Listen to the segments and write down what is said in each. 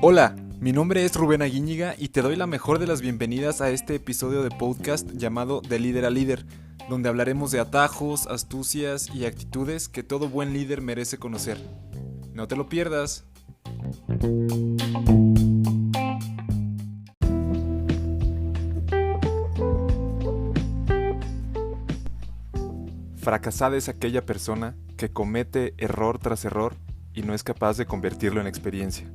Hola, mi nombre es Rubén Aguíñiga y te doy la mejor de las bienvenidas a este episodio de podcast llamado De Líder a Líder, donde hablaremos de atajos, astucias y actitudes que todo buen líder merece conocer. No te lo pierdas. Fracasada es aquella persona que comete error tras error y no es capaz de convertirlo en experiencia.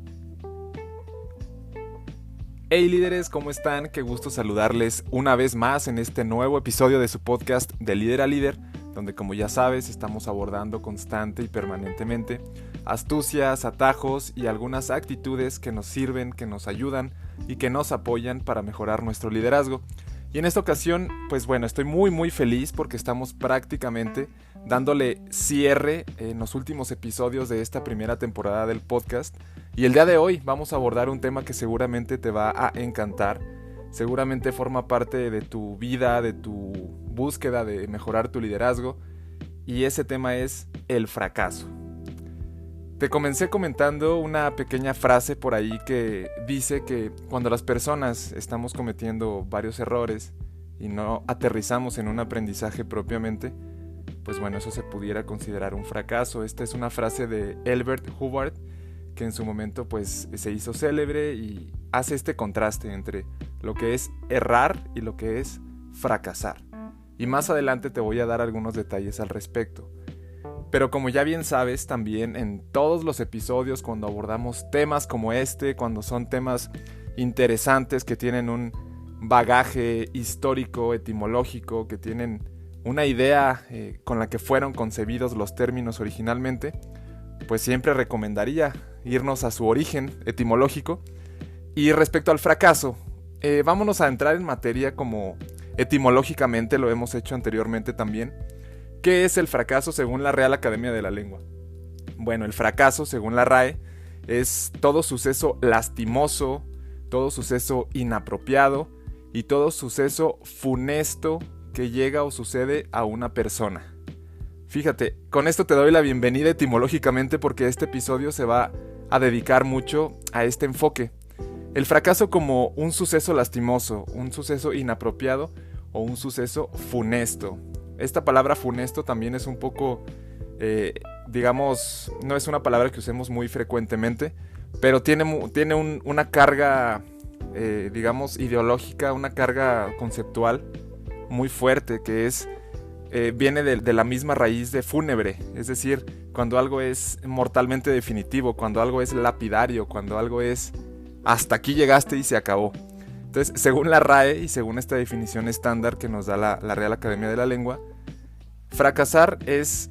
Hey líderes, ¿cómo están? Qué gusto saludarles una vez más en este nuevo episodio de su podcast De Líder a Líder, donde como ya sabes estamos abordando constante y permanentemente astucias, atajos y algunas actitudes que nos sirven, que nos ayudan y que nos apoyan para mejorar nuestro liderazgo. Y en esta ocasión, pues bueno, estoy muy feliz porque estamos prácticamente dándole cierre en los últimos episodios de esta primera temporada del podcast. Y el día de hoy vamos a abordar un tema que seguramente te va a encantar. Seguramente forma parte de tu vida, de tu búsqueda de mejorar tu liderazgo. Y ese tema es el fracaso. Te comencé comentando una pequeña frase por ahí que dice que cuando las personas estamos cometiendo varios errores y no aterrizamos en un aprendizaje propiamente, pues bueno, eso se pudiera considerar un fracaso. Esta es una frase de Elbert Hubbard, que en su momento pues se hizo célebre y hace este contraste entre lo que es errar y lo que es fracasar. Y más adelante te voy a dar algunos detalles al respecto. Pero como ya bien sabes, también en todos los episodios cuando abordamos temas como este, cuando son temas interesantes que tienen un bagaje histórico, etimológico, que tienen una idea con la que fueron concebidos los términos originalmente, pues siempre recomendaría irnos a su origen etimológico. Y respecto al fracaso, vámonos a entrar en materia como etimológicamente lo hemos hecho anteriormente también. ¿Qué es el fracaso según la Real Academia de la Lengua? Bueno, el fracaso según la RAE es todo suceso lastimoso, todo suceso inapropiado y todo suceso funesto que llega o sucede a una persona. Fíjate, con esto te doy la bienvenida etimológicamente porque este episodio se va a dedicar mucho a este enfoque. El fracaso como un suceso lastimoso, un suceso inapropiado o un suceso funesto. Esta palabra funesto también es un poco, digamos, no es una palabra que usemos muy frecuentemente, pero tiene una carga, digamos, ideológica, una carga conceptual muy fuerte que es... viene de la misma raíz de fúnebre, es decir, cuando algo es mortalmente definitivo, cuando algo es lapidario, cuando algo es hasta aquí llegaste y se acabó. Entonces, según la RAE y según esta definición estándar que nos da la Real Academia de la Lengua, fracasar es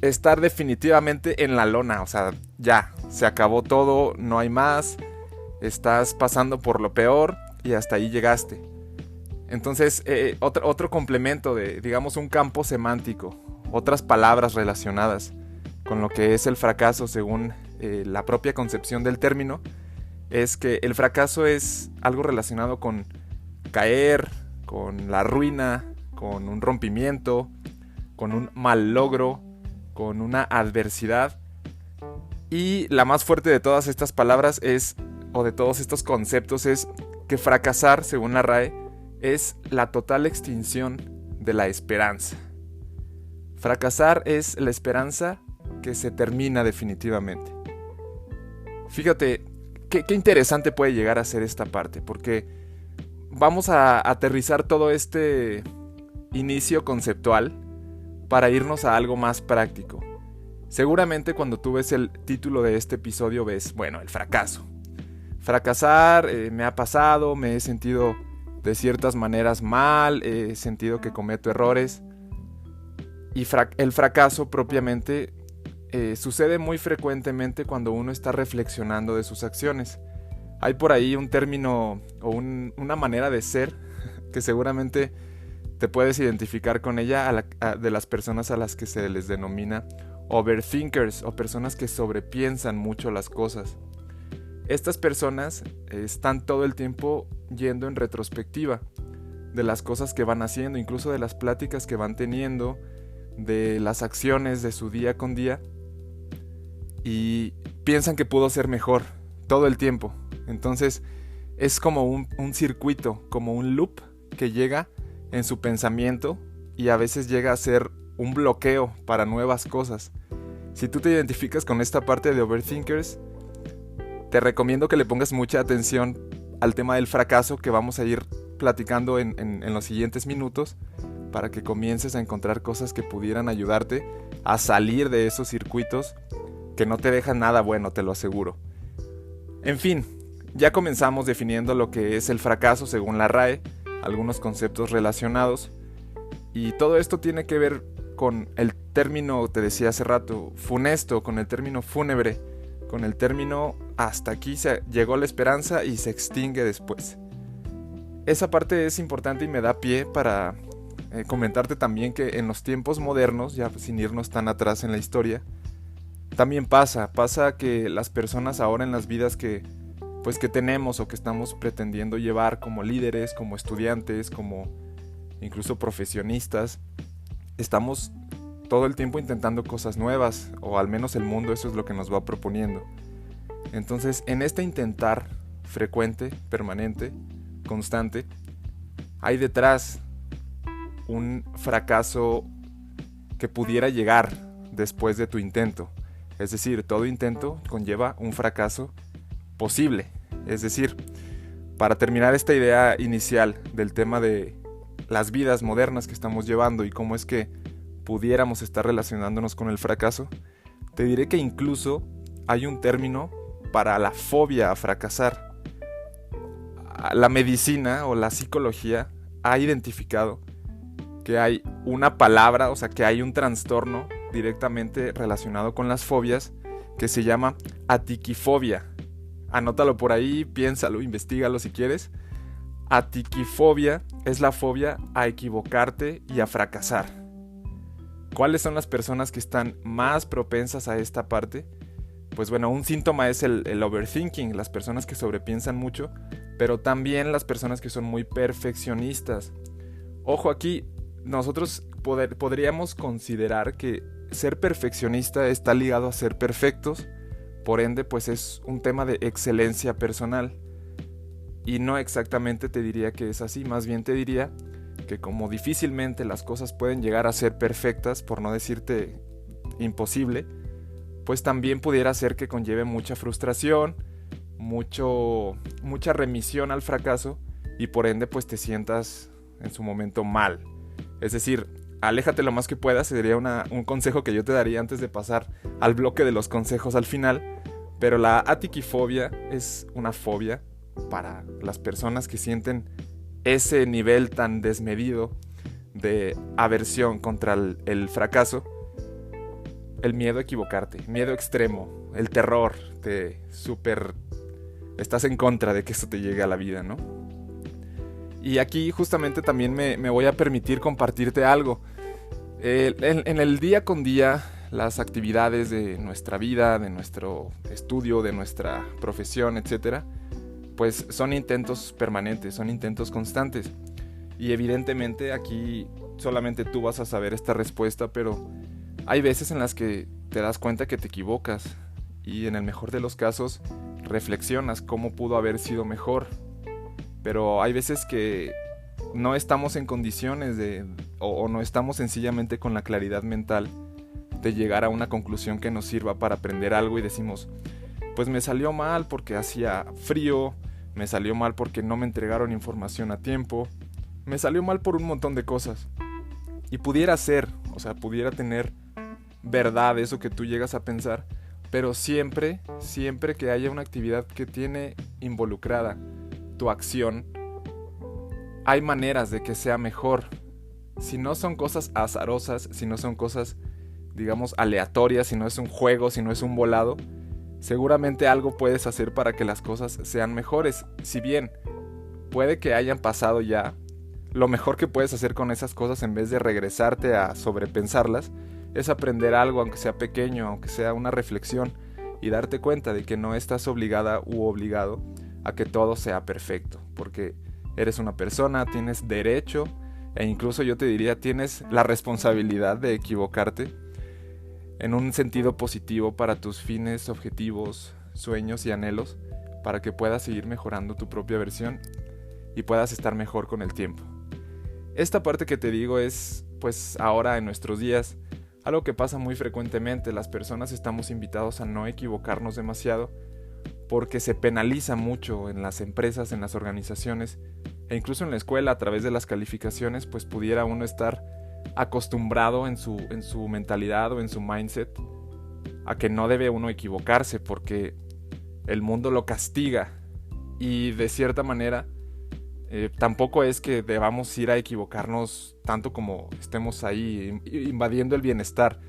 estar definitivamente en la lona, o sea, ya, se acabó todo, no hay más, estás pasando por lo peor y hasta ahí llegaste. Entonces, otro complemento de, digamos, un campo semántico, otras palabras relacionadas con lo que es el fracaso según la propia concepción del término, es que el fracaso es algo relacionado con caer, con la ruina, con un rompimiento, con un mal logro, con una adversidad. Y la más fuerte de todas estas palabras es, o de todos estos conceptos, es que fracasar, según la RAE, es la total extinción de la esperanza. Fracasar es la esperanza que se termina definitivamente. Fíjate, qué interesante puede llegar a ser esta parte, porque vamos a aterrizar todo este inicio conceptual para irnos a algo más práctico. Seguramente cuando tú ves el título de este episodio ves, bueno, el fracaso. Fracasar, me ha pasado, me he sentido de ciertas maneras mal, he sentido que cometo errores. Y el fracaso propiamente sucede muy frecuentemente cuando uno está reflexionando de sus acciones. Hay por ahí un término o una manera de ser que seguramente te puedes identificar con ella de las personas a las que se les denomina overthinkers o personas que sobrepiensan mucho las cosas. Estas personas están todo el tiempo yendo en retrospectiva de las cosas que van haciendo, incluso de las pláticas que van teniendo, de las acciones de su día con día y piensan que pudo ser mejor todo el tiempo. Entonces es como un circuito, como un loop que llega en su pensamiento y a veces llega a ser un bloqueo para nuevas cosas. Si tú te identificas con esta parte de overthinkers, te recomiendo que le pongas mucha atención al tema del fracaso que vamos a ir platicando en los siguientes minutos, para que comiences a encontrar cosas que pudieran ayudarte a salir de esos circuitos que no te dejan nada bueno, te lo aseguro. En fin, ya comenzamos definiendo lo que es el fracaso según la RAE, algunos conceptos relacionados, y todo esto tiene que ver con el término, te decía hace rato, funesto, con el término fúnebre, con el término hasta aquí se llegó la esperanza y se extingue después. Esa parte es importante y me da pie para comentarte también que en los tiempos modernos, ya sin irnos tan atrás en la historia, también pasa que las personas ahora en las vidas que tenemos o que estamos pretendiendo llevar como líderes, como estudiantes, como incluso profesionistas, estamos todo el tiempo intentando cosas nuevas, o al menos el mundo eso es lo que nos va proponiendo. Entonces, en este intentar frecuente, permanente, constante, hay detrás un fracaso que pudiera llegar después de tu intento. Es decir, todo intento conlleva un fracaso posible. Es decir, para terminar esta idea inicial del tema de las vidas modernas que estamos llevando y cómo es que pudiéramos estar relacionándonos con el fracaso, te diré que incluso hay un término para la fobia a fracasar. La medicina o la psicología ha identificado que hay una palabra, o sea, que hay un trastorno directamente relacionado con las fobias que se llama atiquifobia. Anótalo por ahí, piénsalo, investígalo si quieres. Atiquifobia es la fobia a equivocarte y a fracasar. ¿Cuáles son las personas que están más propensas a esta parte? Pues bueno, un síntoma es el overthinking, las personas que sobrepiensan mucho, pero también las personas que son muy perfeccionistas. Ojo aquí, nosotros podríamos considerar que ser perfeccionista está ligado a ser perfectos, por ende pues es un tema de excelencia personal. Y no exactamente te diría que es así, más bien te diría que como difícilmente las cosas pueden llegar a ser perfectas, por no decirte imposible, pues también pudiera ser que conlleve mucha frustración, mucha remisión al fracaso y por ende pues te sientas en su momento mal. Es decir, aléjate lo más que puedas, sería un consejo que yo te daría antes de pasar al bloque de los consejos al final, pero la atiquifobia es una fobia para las personas que sienten ese nivel tan desmedido de aversión contra el fracaso, el miedo a equivocarte, miedo extremo, el terror, estás en contra de que esto te llegue a la vida, ¿no? Y aquí justamente también me voy a permitir compartirte algo. En el día con día, las actividades de nuestra vida, de nuestro estudio, de nuestra profesión, etcétera, pues son intentos permanentes, son intentos constantes. Y evidentemente aquí solamente tú vas a saber esta respuesta, pero hay veces en las que te das cuenta que te equivocas y en el mejor de los casos reflexionas cómo pudo haber sido mejor. Pero hay veces que no estamos en condiciones o no estamos sencillamente con la claridad mental de llegar a una conclusión que nos sirva para aprender algo y decimos, pues me salió mal porque hacía frío, me salió mal porque no me entregaron información a tiempo, me salió mal por un montón de cosas. Y pudiera ser, o sea, pudiera tener verdad eso que tú llegas a pensar, pero siempre que haya una actividad que tiene involucrada tu acción, hay maneras de que sea mejor. Si no son cosas azarosas, si no son cosas, digamos, aleatorias, si no es un juego, si no es un volado, seguramente algo puedes hacer para que las cosas sean mejores. Si bien puede que hayan pasado ya, lo mejor que puedes hacer con esas cosas en vez de regresarte a sobrepensarlas es aprender algo, aunque sea pequeño, aunque sea una reflexión, y darte cuenta de que no estás obligada u obligado a que todo sea perfecto, porque eres una persona, tienes derecho E incluso yo te diría, tienes la responsabilidad de equivocarte en un sentido positivo para tus fines, objetivos, sueños y anhelos, para que puedas seguir mejorando tu propia versión y puedas estar mejor con el tiempo. Esta parte que te digo es, pues ahora en nuestros días, algo que pasa muy frecuentemente. Las personas estamos invitados a no equivocarnos demasiado porque se penaliza mucho en las empresas, en las organizaciones e incluso en la escuela a través de las calificaciones, pues pudiera uno estar acostumbrado en su mentalidad o en su mindset a que no debe uno equivocarse porque el mundo lo castiga y de cierta manera tampoco es que debamos ir a equivocarnos tanto como estemos ahí invadiendo el bienestar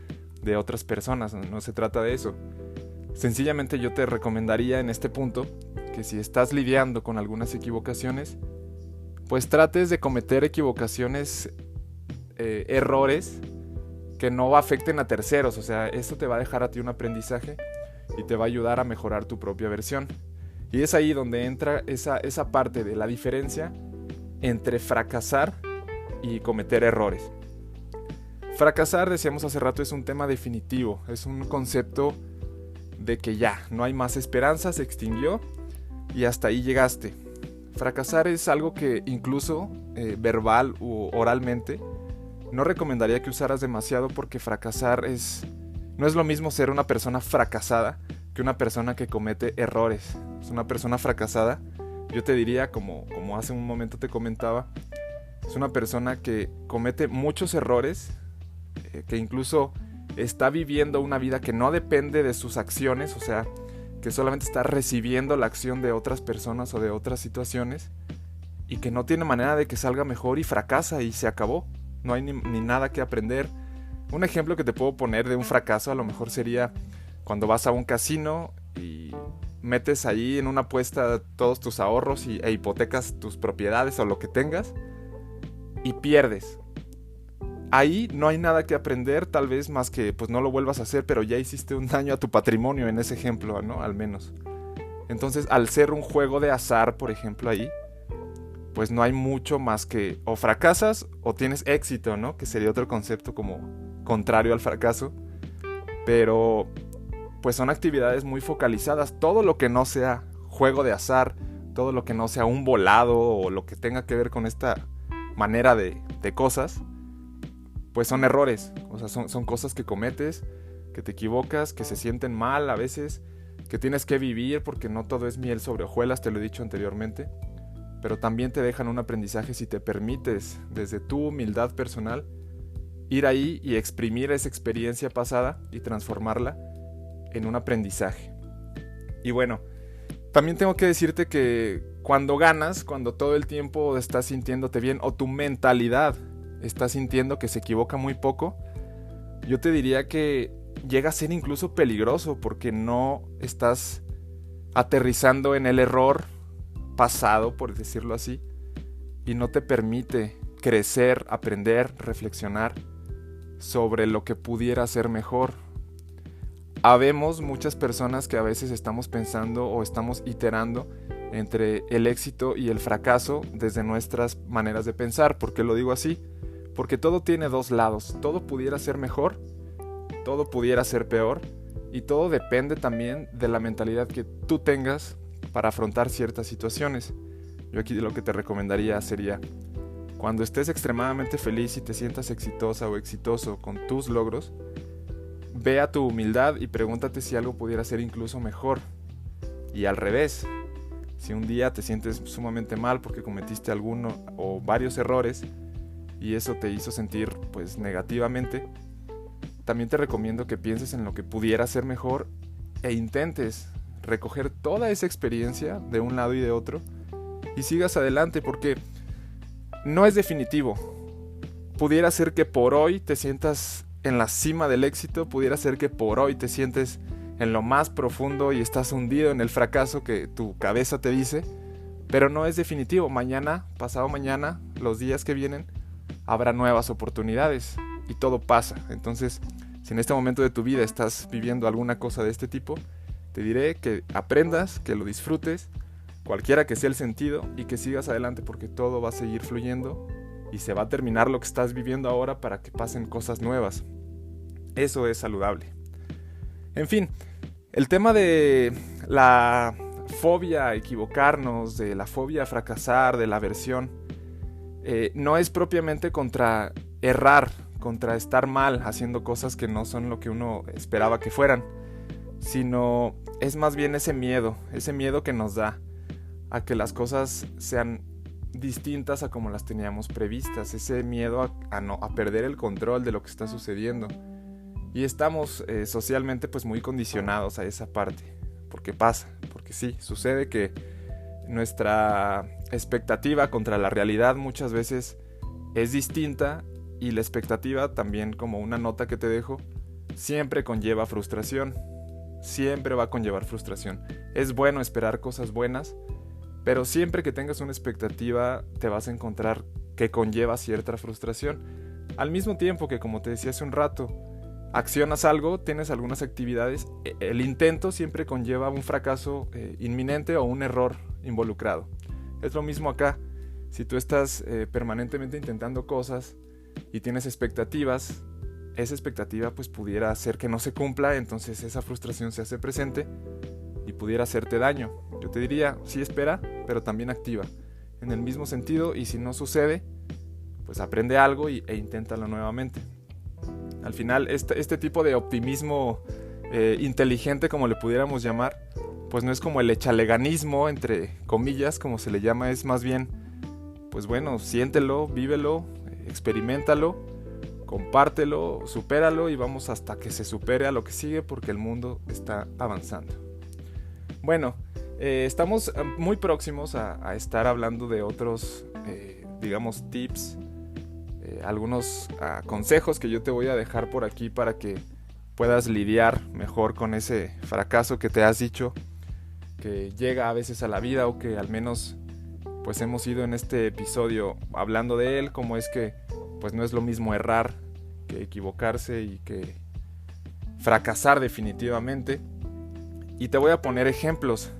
de otras personas. No se trata de eso. Sencillamente yo te recomendaría en este punto que si estás lidiando con algunas equivocaciones, pues trates de cometer equivocaciones, errores que no afecten a terceros. O sea, esto te va a dejar a ti un aprendizaje y te va a ayudar a mejorar tu propia versión. Y es ahí donde entra esa parte de la diferencia entre fracasar y cometer errores. Fracasar, decíamos hace rato, es un tema definitivo, es un concepto de que ya, no hay más esperanza, se extinguió y hasta ahí llegaste. Fracasar es algo que incluso verbal u oralmente no recomendaría que usaras demasiado porque fracasar no es lo mismo ser una persona fracasada que una persona que comete errores. Es una persona fracasada, yo te diría, como hace un momento te comentaba, es una persona que comete muchos errores, que incluso está viviendo una vida que no depende de sus acciones, o sea, que solamente está recibiendo la acción de otras personas o de otras situaciones y que no tiene manera de que salga mejor y fracasa y se acabó. No hay ni nada que aprender. Un ejemplo que te puedo poner de un fracaso a lo mejor sería cuando vas a un casino y metes ahí en una apuesta todos tus ahorros e hipotecas tus propiedades o lo que tengas y pierdes. Ahí no hay nada que aprender, tal vez más que pues no lo vuelvas a hacer, pero ya hiciste un daño a tu patrimonio en ese ejemplo, ¿no? Al menos. Entonces, al ser un juego de azar, por ejemplo, ahí, pues no hay mucho más que o fracasas o tienes éxito, ¿no? Que sería otro concepto como contrario al fracaso. Pero pues son actividades muy focalizadas. Todo lo que no sea juego de azar, todo lo que no sea un volado o lo que tenga que ver con esta manera de cosas, pues son errores. O sea, son cosas que cometes, que te equivocas, que se sienten mal a veces, que tienes que vivir porque no todo es miel sobre hojuelas, te lo he dicho anteriormente. Pero también te dejan un aprendizaje si te permites, desde tu humildad personal, ir ahí y exprimir esa experiencia pasada y transformarla en un aprendizaje. Y bueno, también tengo que decirte que cuando ganas, cuando todo el tiempo estás sintiéndote bien o tu mentalidad está sintiendo que se equivoca muy poco, yo te diría que llega a ser incluso peligroso porque no estás aterrizando en el error pasado, por decirlo así, y no te permite crecer, aprender, reflexionar sobre lo que pudiera ser mejor. Habemos muchas personas que a veces estamos pensando o estamos iterando entre el éxito y el fracaso desde nuestras maneras de pensar. ¿Por qué lo digo así? Porque todo tiene dos lados. Todo pudiera ser mejor, todo pudiera ser peor, y todo depende también de la mentalidad que tú tengas para afrontar ciertas situaciones. Yo aquí lo que te recomendaría sería, cuando estés extremadamente feliz y te sientas exitosa o exitoso con tus logros, ve a tu humildad y pregúntate si algo pudiera ser incluso mejor. Y al revés, si un día te sientes sumamente mal porque cometiste alguno o varios errores y eso te hizo sentir pues negativamente, también te recomiendo que pienses en lo que pudiera ser mejor e intentes recoger toda esa experiencia de un lado y de otro y sigas adelante, porque no es definitivo. Pudiera ser que por hoy te sientas en la cima del éxito, pudiera ser que por hoy te sientes en lo más profundo y estás hundido en el fracaso que tu cabeza te dice, pero no es definitivo. Mañana, pasado mañana, los días que vienen, habrá nuevas oportunidades y todo pasa. Entonces, si en este momento de tu vida estás viviendo alguna cosa de este tipo, te diré que aprendas, que lo disfrutes, cualquiera que sea el sentido, y que sigas adelante porque todo va a seguir fluyendo y se va a terminar lo que estás viviendo ahora para que pasen cosas nuevas. Eso es saludable. En fin, el tema de la fobia a equivocarnos, de la fobia a fracasar, de la aversión, no es propiamente contra errar, contra estar mal haciendo cosas que no son lo que uno esperaba que fueran, sino es más bien ese miedo que nos da a que las cosas sean distintas a como las teníamos previstas, ese miedo a perder el control de lo que está sucediendo. Y estamos socialmente pues muy condicionados a esa parte, porque pasa, porque sí, sucede que nuestra expectativa contra la realidad muchas veces es distinta, y la expectativa, también como una nota que te dejo, siempre conlleva frustración, siempre va a conllevar frustración. Es bueno esperar cosas buenas, pero siempre que tengas una expectativa te vas a encontrar que conlleva cierta frustración. Al mismo tiempo que, como te decía hace un rato, accionas algo, tienes algunas actividades, el intento siempre conlleva un fracaso inminente o un error involucrado. Es lo mismo acá. Si tú estás permanentemente intentando cosas y tienes expectativas, esa expectativa pues pudiera hacer que no se cumpla, entonces esa frustración se hace presente y pudiera hacerte daño. Yo te diría, sí espera, pero también activa, en el mismo sentido, y si no sucede, pues aprende algo e inténtalo nuevamente. Al final, este tipo de optimismo inteligente, como le pudiéramos llamar, pues no es como el echaleganismo, entre comillas, como se le llama, es más bien, pues bueno, siéntelo, vívelo, experiméntalo, compártelo, supéralo y vamos hasta que se supere a lo que sigue, porque el mundo está avanzando. Bueno, estamos muy próximos a estar hablando de otros, digamos, tips, algunos consejos que yo te voy a dejar por aquí para que puedas lidiar mejor con ese fracaso que te has dicho que llega a veces a la vida, o que al menos pues hemos ido en este episodio hablando de él, como es que pues no es lo mismo errar que equivocarse y que fracasar definitivamente. Y te voy a poner ejemplos.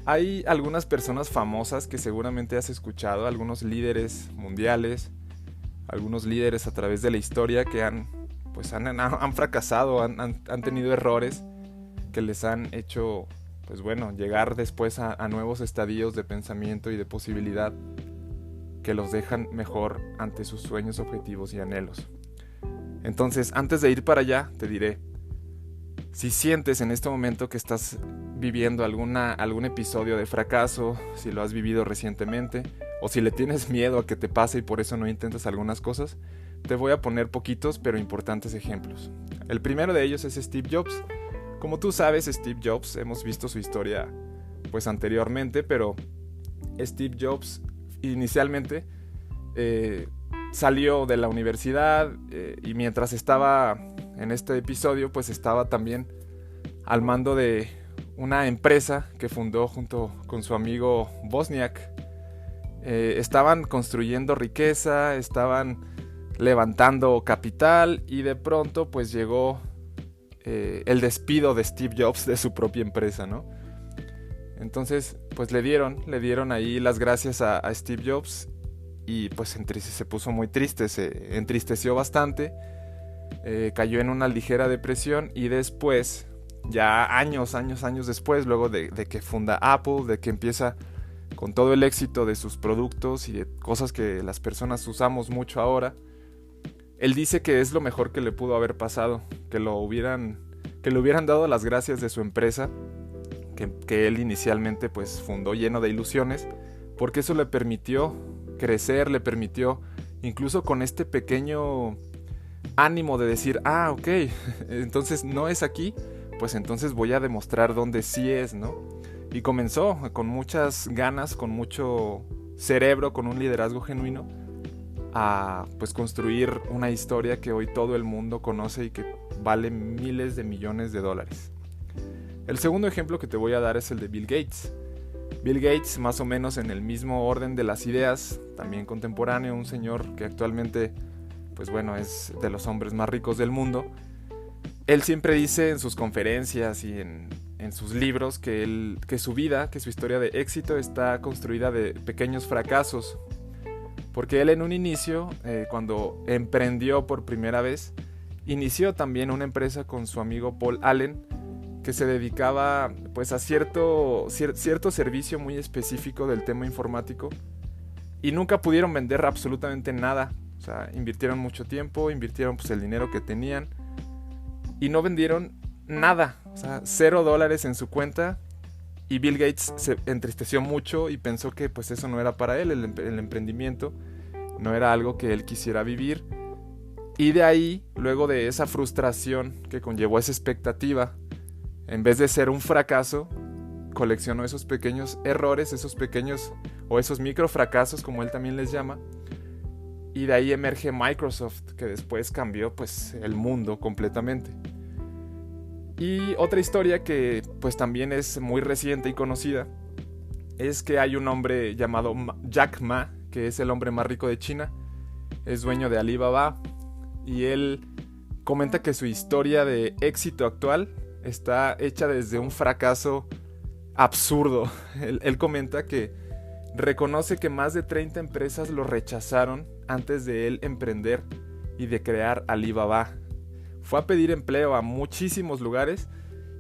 Hay algunas personas famosas que seguramente has escuchado, algunos líderes mundiales, algunos líderes a través de la historia que han fracasado, han tenido errores que les han hecho, pues bueno, llegar después a nuevos estadios de pensamiento y de posibilidad que los dejan mejor ante sus sueños, objetivos y anhelos. Entonces, antes de ir para allá, te diré, si sientes en este momento que estás viviendo algún episodio de fracaso, si lo has vivido recientemente, o si le tienes miedo a que te pase y por eso no intentas algunas cosas, te voy a poner poquitos pero importantes ejemplos. El primero de ellos es Steve Jobs. Como tú sabes, Steve Jobs, hemos visto su historia pues anteriormente, pero Steve Jobs inicialmente salió de la universidad y mientras estaba en este episodio pues estaba también al mando de una empresa que fundó junto con su amigo Wozniak. Estaban construyendo riqueza, estaban levantando capital y de pronto pues llegó el despido de Steve Jobs de su propia empresa, ¿no? Entonces pues le dieron ahí las gracias a Steve Jobs y pues se puso muy triste, se entristeció bastante, cayó en una ligera depresión y después, ya años después, luego de que funda Apple, de que empieza con todo el éxito de sus productos y de cosas que las personas usamos mucho ahora, él dice que es lo mejor que le pudo haber pasado, que le hubieran dado las gracias de su empresa, que él inicialmente pues fundó lleno de ilusiones, porque eso le permitió crecer, le permitió incluso con este pequeño ánimo de decir, ok, entonces no es aquí, pues entonces voy a demostrar dónde sí es, ¿no? Y comenzó con muchas ganas, con mucho cerebro, con un liderazgo genuino, a pues construir una historia que hoy todo el mundo conoce y que vale miles de millones de dólares. El segundo ejemplo que te voy a dar es el de Bill Gates. Bill Gates, más o menos en el mismo orden de las ideas, también contemporáneo, un señor que actualmente pues bueno, es de los hombres más ricos del mundo. Él siempre dice en sus conferencias y en sus libros que su vida, que su historia de éxito está construida de pequeños fracasos. Porque él en un inicio, cuando emprendió por primera vez, inició también una empresa con su amigo Paul Allen, que se dedicaba pues a cierto servicio muy específico del tema informático, y nunca pudieron vender absolutamente nada. O sea, invirtieron mucho tiempo, invirtieron pues el dinero que tenían y no vendieron nada. O sea, $0 en su cuenta, y Bill Gates se entristeció mucho y pensó que pues eso no era para él, el emprendimiento no era algo que él quisiera vivir. Y de ahí, luego de esa frustración que conllevó esa expectativa, en vez de ser un fracaso, coleccionó esos pequeños errores, esos pequeños o esos micro fracasos, como él también les llama. Y de ahí emerge Microsoft, que después cambió pues el mundo completamente. Y otra historia que pues también es muy reciente y conocida es que hay un hombre llamado Jack Ma, que es el hombre más rico de China, es dueño de Alibaba, y él comenta que su historia de éxito actual está hecha desde un fracaso absurdo. Él comenta que reconoce que más de 30 empresas lo rechazaron antes de él emprender y de crear Alibaba. Fue a pedir empleo a muchísimos lugares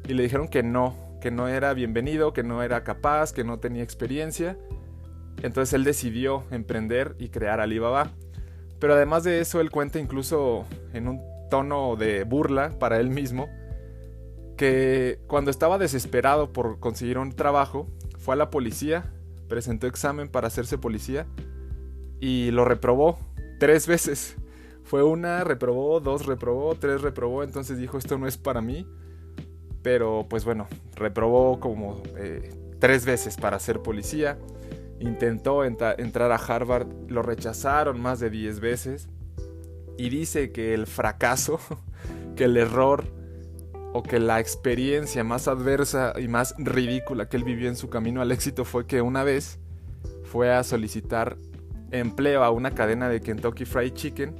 y le dijeron que no era bienvenido, que no era capaz, que no tenía experiencia. Entonces él decidió emprender y crear Alibaba. Pero además de eso, él cuenta incluso en un tono de burla para él mismo que cuando estaba desesperado por conseguir un trabajo, fue a la policía, presentó examen para hacerse policía y lo reprobó 3 veces. Fue una, reprobó, 2 reprobó, 3 reprobó, entonces dijo esto no es para mí. Pero pues bueno, reprobó como 3 veces para ser policía. Intentó entrar a Harvard, lo rechazaron más de 10 veces. Y dice que el fracaso, que el error o que la experiencia más adversa y más ridícula que él vivió en su camino al éxito fue que una vez fue a solicitar empleo a una cadena de Kentucky Fried Chicken,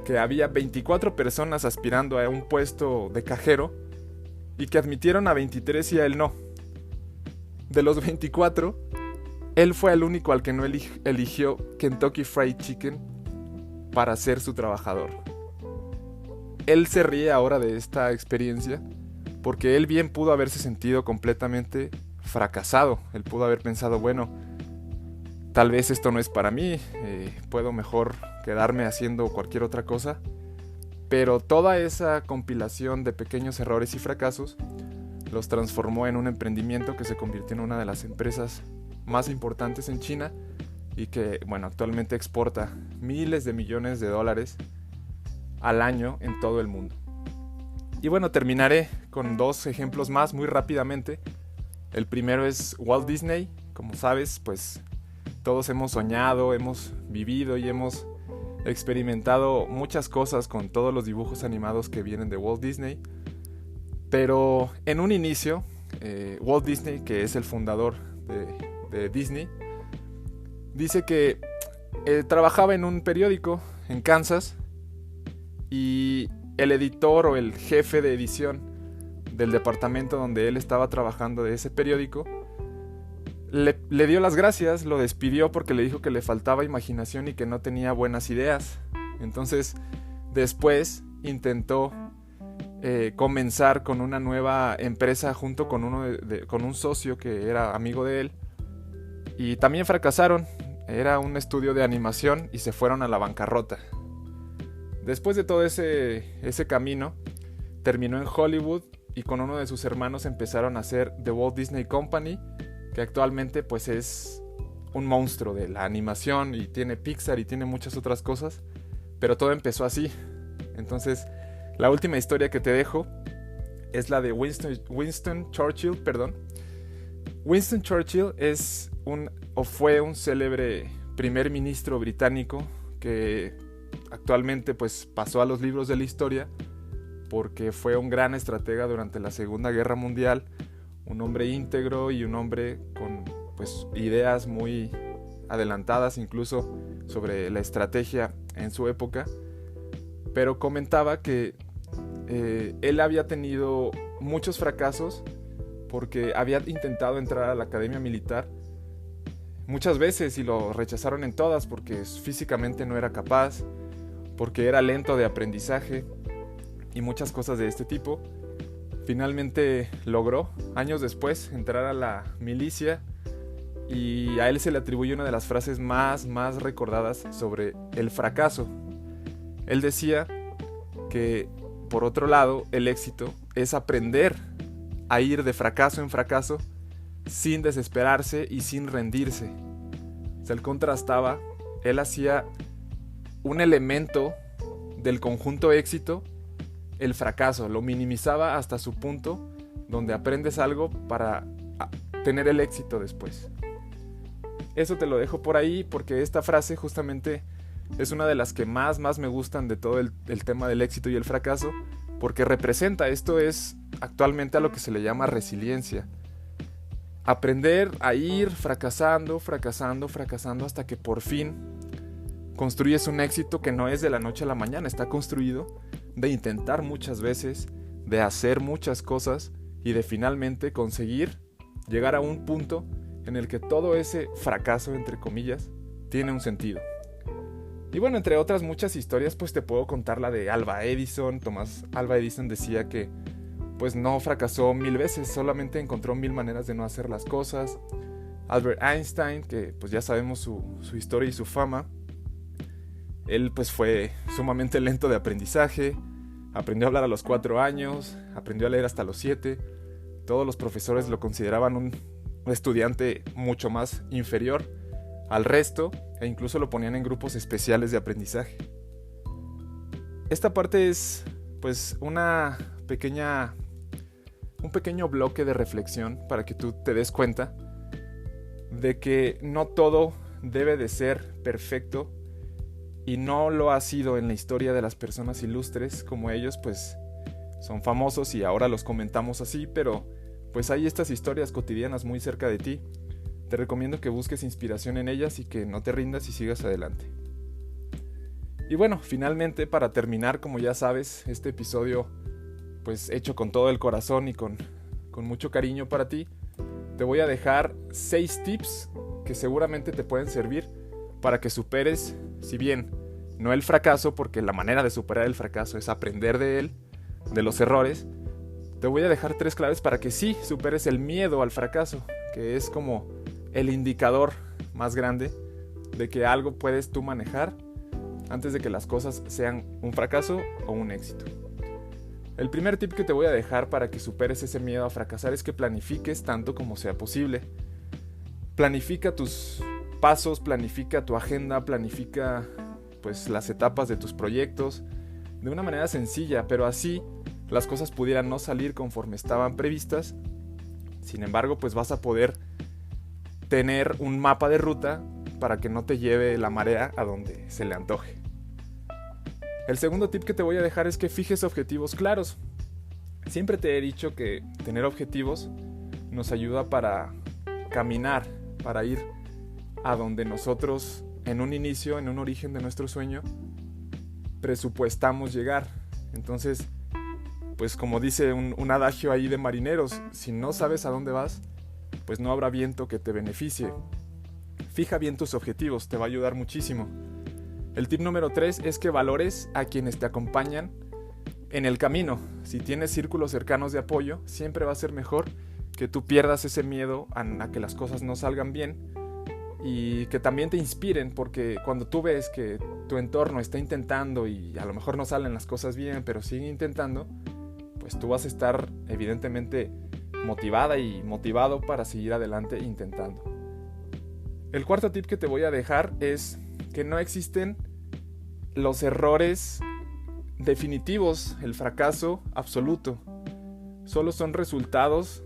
que había 24 personas aspirando a un puesto de cajero y que admitieron a 23 y a él no. De los 24, él fue el único al que no eligió Kentucky Fried Chicken para ser su trabajador. Él se ríe ahora de esta experiencia porque él bien pudo haberse sentido completamente fracasado. Él pudo haber pensado, bueno, tal vez esto no es para mí, puedo mejor quedarme haciendo cualquier otra cosa. Pero toda esa compilación de pequeños errores y fracasos los transformó en un emprendimiento que se convirtió en una de las empresas más importantes en China y que, bueno, actualmente exporta miles de millones de dólares al año en todo el mundo. Y bueno, terminaré con 2 ejemplos más muy rápidamente. El primero es Walt Disney. Como sabes, pues todos hemos soñado, hemos vivido y hemos experimentado muchas cosas con todos los dibujos animados que vienen de Walt Disney. Pero en un inicio, Walt Disney, que es el fundador de Disney, dice que trabajaba en un periódico en Kansas y el editor o el jefe de edición del departamento donde él estaba trabajando de ese periódico le dio las gracias, lo despidió porque le dijo que le faltaba imaginación y que no tenía buenas ideas. Entonces después intentó comenzar con una nueva empresa junto con con un socio que era amigo de él, y también fracasaron. Era un estudio de animación y se fueron a la bancarrota. Después de todo ese camino, terminó en Hollywood y con uno de sus hermanos empezaron a hacer The Walt Disney Company, que actualmente pues es un monstruo de la animación y tiene Pixar y tiene muchas otras cosas, pero todo empezó así. Entonces, la última historia que te dejo es la de Winston Churchill. Winston Churchill fue un célebre primer ministro británico que actualmente pues pasó a los libros de la historia porque fue un gran estratega durante la Segunda Guerra Mundial, un hombre íntegro y un hombre con pues ideas muy adelantadas incluso sobre la estrategia en su época. Pero comentaba que él había tenido muchos fracasos porque había intentado entrar a la academia militar, muchas veces y lo rechazaron en todas porque físicamente no era capaz, porque era lento de aprendizaje y muchas cosas de este tipo. Finalmente logró, años después, entrar a la milicia y a él se le atribuye una de las frases más recordadas sobre el fracaso. Él decía que, por otro lado, el éxito es aprender a ir de fracaso en fracaso sin desesperarse y sin rendirse. O sea, él contrastaba, él hacía un elemento del conjunto éxito, el fracaso, lo minimizaba hasta su punto donde aprendes algo para tener el éxito después. Eso te lo dejo por ahí porque esta frase justamente es una de las que más me gustan de todo el tema del éxito y el fracaso, porque representa, esto es actualmente a lo que se le llama resiliencia. Aprender a ir fracasando hasta que por fin construyes un éxito que no es de la noche a la mañana, está construido de intentar muchas veces, de hacer muchas cosas y de finalmente conseguir llegar a un punto en el que todo ese fracaso, entre comillas, tiene un sentido. Y bueno, entre otras muchas historias, pues te puedo contar la de Alva Edison. Tomás Alva Edison decía que pues no fracasó 1000 veces, solamente encontró 1000 maneras de no hacer las cosas. Albert Einstein, que pues ya sabemos su historia y su fama, él pues fue sumamente lento de aprendizaje, aprendió a hablar a los 4 años, aprendió a leer hasta los 7, todos los profesores lo consideraban un estudiante mucho más inferior al resto e incluso lo ponían en grupos especiales de aprendizaje. Esta parte es pues un pequeño bloque de reflexión para que tú te des cuenta de que no todo debe de ser perfecto y no lo ha sido en la historia de las personas ilustres como ellos, pues son famosos y ahora los comentamos así, pero pues hay estas historias cotidianas muy cerca de ti. Te recomiendo que busques inspiración en ellas y que no te rindas y sigas adelante. Y bueno, finalmente para terminar, como ya sabes, este episodio pues hecho con todo el corazón y con mucho cariño para ti, te voy a dejar 6 tips que seguramente te pueden servir para que superes, si bien no el fracaso, porque la manera de superar el fracaso es aprender de él, de los errores. Te voy a dejar 3 claves para que sí superes el miedo al fracaso, que es como el indicador más grande de que algo puedes tú manejar antes de que las cosas sean un fracaso o un éxito. El primer tip que te voy a dejar para que superes ese miedo a fracasar es que planifiques tanto como sea posible. Planifica tus pasos, planifica tu agenda, planifica pues las etapas de tus proyectos de una manera sencilla, pero así las cosas pudieran no salir conforme estaban previstas. Sin embargo, pues vas a poder tener un mapa de ruta para que no te lleve la marea a donde se le antoje. El segundo tip que te voy a dejar es que fijes objetivos claros. Siempre te he dicho que tener objetivos nos ayuda para caminar, para ir a donde nosotros en un inicio, en un origen de nuestro sueño, presupuestamos llegar. Entonces, pues como dice un adagio ahí de marineros, si no sabes a dónde vas, pues no habrá viento que te beneficie. Fija bien tus objetivos, te va a ayudar muchísimo. El tip número 3 es que valores a quienes te acompañan en el camino. Si tienes círculos cercanos de apoyo, siempre va a ser mejor que tú pierdas ese miedo a que las cosas no salgan bien y que también te inspiren, porque cuando tú ves que tu entorno está intentando y a lo mejor no salen las cosas bien, pero siguen intentando, pues tú vas a estar evidentemente motivada y motivado para seguir adelante intentando. El cuarto tip que te voy a dejar es que no existen los errores definitivos, el fracaso absoluto. Solo son resultados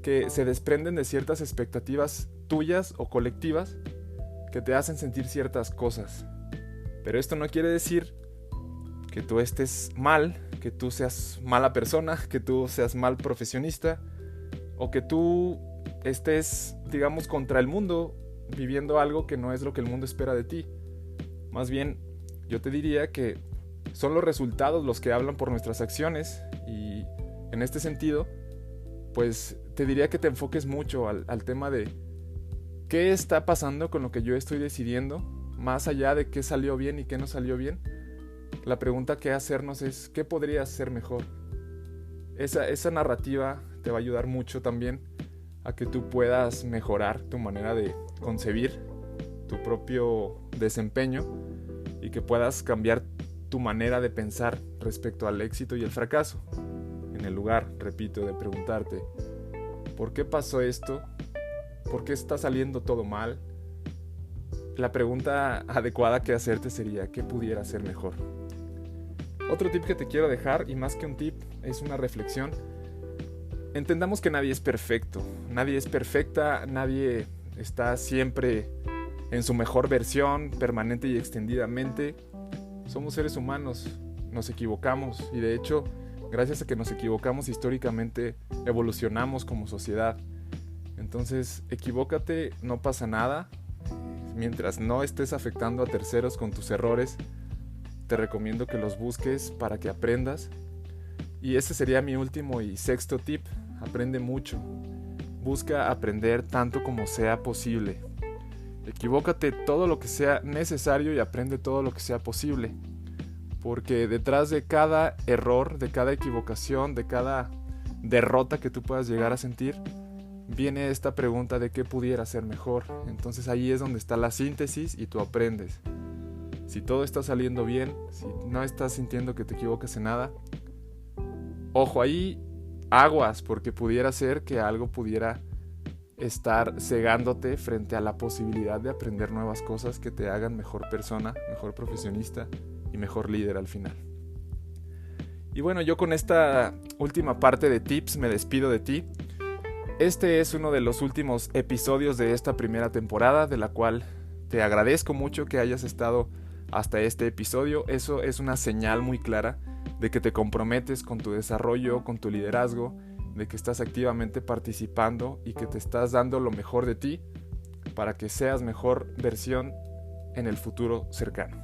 que se desprenden de ciertas expectativas tuyas o colectivas que te hacen sentir ciertas cosas. Pero esto no quiere decir que tú estés mal, que tú seas mala persona, que tú seas mal profesionista o que tú estés, digamos, contra el mundo, viviendo algo que no es lo que el mundo espera de ti. Más bien, yo te diría que son los resultados los que hablan por nuestras acciones y en este sentido, pues te diría que te enfoques mucho al tema de ¿qué está pasando con lo que yo estoy decidiendo? Más allá de qué salió bien y qué no salió bien, la pregunta que hacernos es ¿qué podría ser mejor? Esa narrativa te va a ayudar mucho también a que tú puedas mejorar tu manera de concebir tu propio desempeño y que puedas cambiar tu manera de pensar respecto al éxito y el fracaso. En el lugar, repito, de preguntarte ¿por qué pasó esto? ¿Por qué está saliendo todo mal? La pregunta adecuada que hacerte sería ¿qué pudiera ser mejor? Otro tip que te quiero dejar, y más que un tip, es una reflexión. Entendamos que nadie es perfecto, nadie es perfecta, nadie está siempre en su mejor versión, permanente y extendidamente. Somos seres humanos, nos equivocamos y de hecho, gracias a que nos equivocamos históricamente, evolucionamos como sociedad. Entonces, equivócate, no pasa nada. Mientras no estés afectando a terceros con tus errores, te recomiendo que los busques para que aprendas. Y ese sería mi último y sexto tip. Aprende mucho. Busca aprender tanto como sea posible. Equivócate todo lo que sea necesario y aprende todo lo que sea posible. Porque detrás de cada error, de cada equivocación, de cada derrota que tú puedas llegar a sentir, viene esta pregunta de qué pudiera ser mejor. Entonces ahí es donde está la síntesis y tú aprendes. Si todo está saliendo bien, si no estás sintiendo que te equivocas en nada, ojo ahí, aguas, porque pudiera ser que algo pudiera estar cegándote frente a la posibilidad de aprender nuevas cosas que te hagan mejor persona, mejor profesionista y mejor líder al final. Y bueno, yo con esta última parte de tips me despido de ti. Este es uno de los últimos episodios de esta primera temporada, de la cual te agradezco mucho que hayas estado hasta este episodio. Eso es una señal muy clara de que te comprometes con tu desarrollo, con tu liderazgo, de que estás activamente participando y que te estás dando lo mejor de ti para que seas mejor versión en el futuro cercano.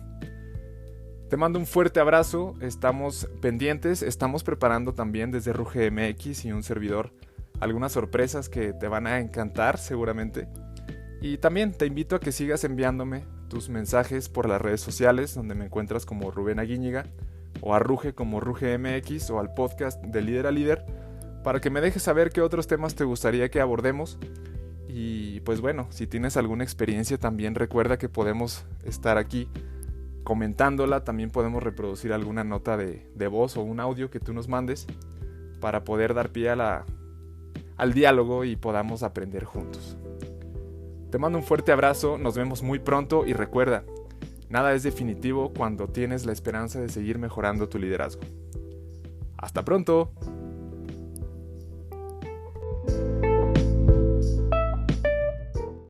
Te mando un fuerte abrazo, estamos pendientes, estamos preparando también desde Ruge MX y un servidor algunas sorpresas que te van a encantar seguramente. Y también te invito a que sigas enviándome tus mensajes por las redes sociales, donde me encuentras como Rubén Aguíñiga, o a Ruge como Ruge MX, o al podcast de Líder a Líder, para que me dejes saber qué otros temas te gustaría que abordemos. Y pues bueno, si tienes alguna experiencia también recuerda que podemos estar aquí comentándola, también podemos reproducir alguna nota de voz o un audio que tú nos mandes para poder dar pie al diálogo y podamos aprender juntos. Te mando un fuerte abrazo, nos vemos muy pronto y recuerda, nada es definitivo cuando tienes la esperanza de seguir mejorando tu liderazgo. ¡Hasta pronto!